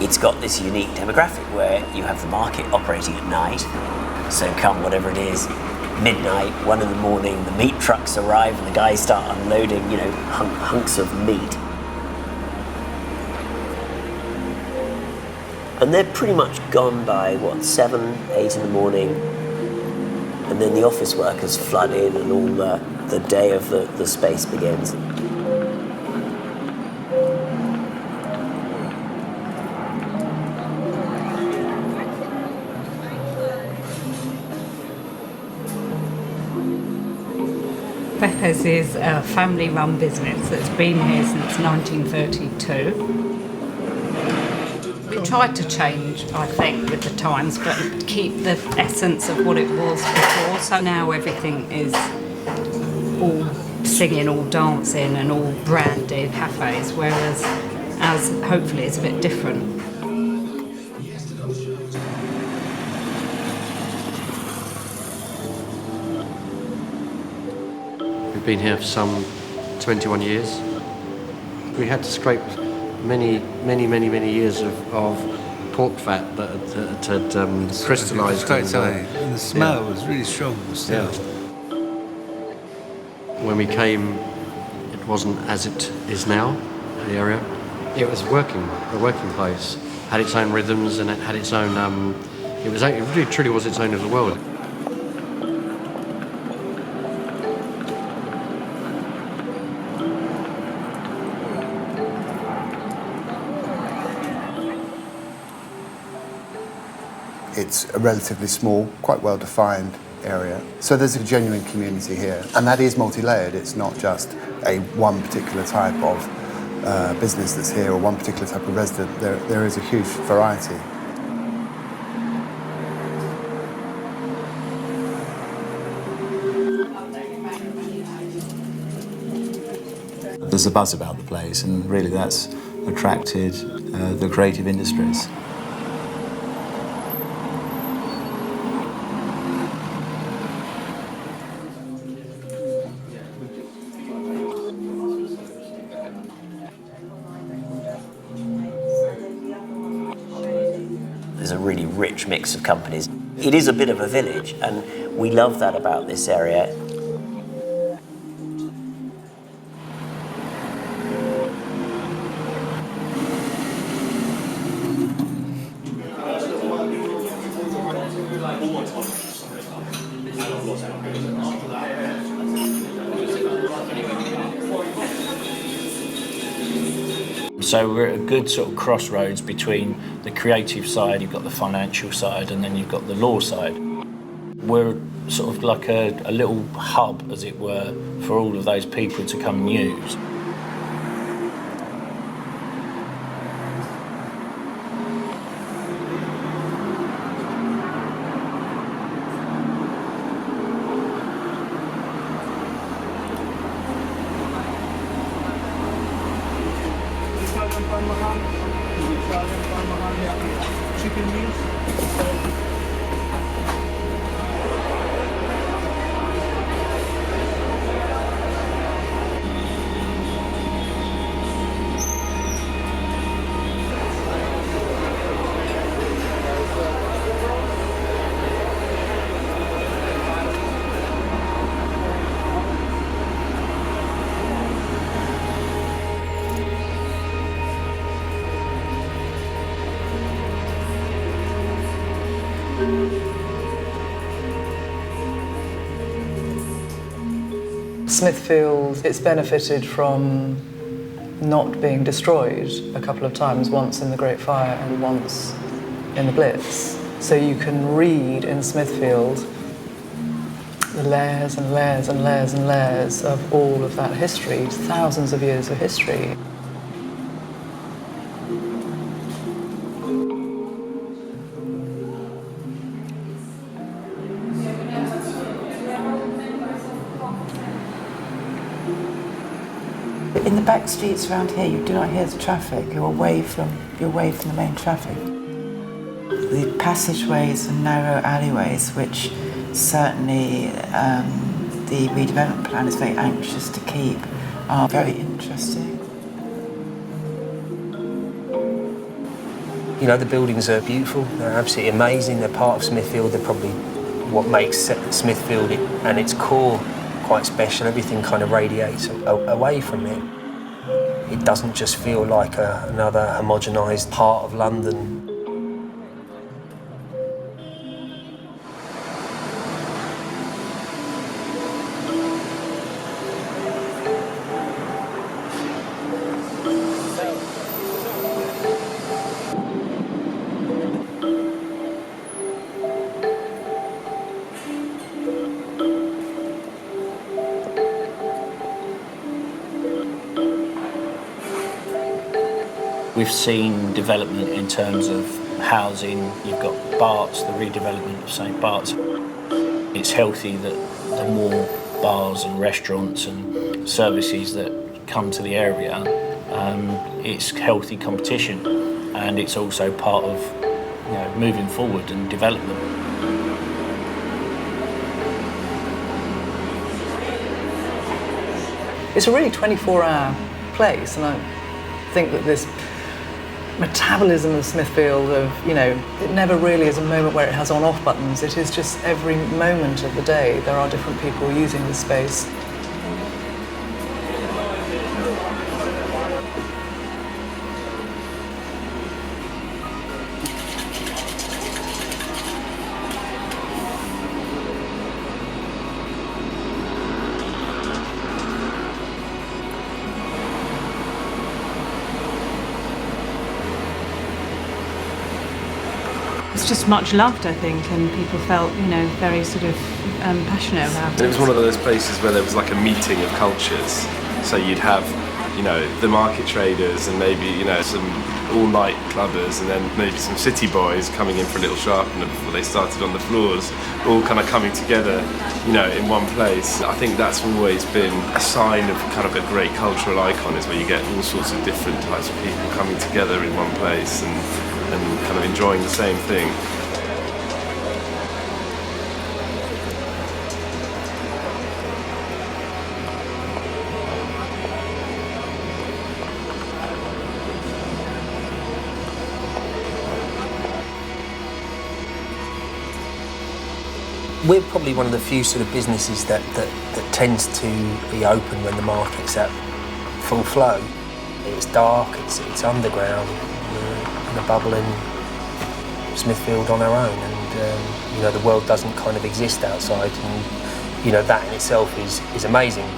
It's got this unique demographic where you have the market operating at night. So come whatever it is, midnight, 1 in the morning, the meat trucks arrive and the guys start unloading, you know, hunks of meat. And they're pretty much gone by, 7, 8 in the morning. And then the office workers flood in and all the day of the space begins. Beppe's is a family-run business that's been here since 1932. We tried to change, I think, with the times, but keep the essence of what it was before. So now everything is all singing, all dancing and all branded cafes, whereas as hopefully it's a bit different. We've been here for some 21 years. We had to scrape many years of pork fat that had crystallised. And the smell was really strong still. Yeah. When we came, it wasn't as it is now, the area. It was a working place. Had its own rhythms and it had its own, it really truly was its own little world. It's a relatively small, quite well-defined area. So there's a genuine community here. And that is multi-layered. It's not just one particular type of business that's here or one particular type of resident. There is a huge variety. There's a buzz about the place, and really that's attracted the creative industries. There's a really rich mix of companies. It is a bit of a village, and we love that about this area. So we're at a good sort of crossroads between the creative side, you've got the financial side, and then you've got the law side. We're sort of like a little hub, as it were, for all of those people to come and use. Smithfield, it's benefited from not being destroyed a couple of times, once in the Great Fire and once in the Blitz. So you can read in Smithfield the layers and layers and layers and layers of all of that history, thousands of years of history. In the back streets around here, you do not hear the traffic. You're away from the main traffic. The passageways and narrow alleyways, which certainly the redevelopment plan is very anxious to keep, are very interesting. You know, the buildings are beautiful, they're absolutely amazing, they're part of Smithfield, they're probably what makes Smithfield and its core quite special. Everything kind of radiates away from it. It doesn't just feel like another homogenised part of London. We've seen development in terms of housing. You've got Bart's, the redevelopment of St Bart's. It's healthy that the more bars and restaurants and services that come to the area, it's healthy competition, and it's also part of, you know, moving forward and development. It's a really 24-hour place, and I think that this metabolism of Smithfield of, you know, it never really is a moment where it has on-off buttons. It is just every moment of the day there are different people using the space. It's just much loved, I think, and people felt, you know, very sort of passionate about it. It was one of those places where there was like a meeting of cultures. So you'd have, you know, the market traders and maybe, you know, some all-night clubbers, and then maybe some city boys coming in for a little sharpener before they started on the floors, all kind of coming together, you know, in one place. I think that's always been a sign of kind of a great cultural icon, is where you get all sorts of different types of people coming together in one place and kind of enjoying the same thing. We're probably one of the few sort of businesses that tends to be open when the market's at full flow. It's dark, it's underground, in a bubble in Smithfield on our own, and you know, the world doesn't kind of exist outside, and you know, that in itself is amazing.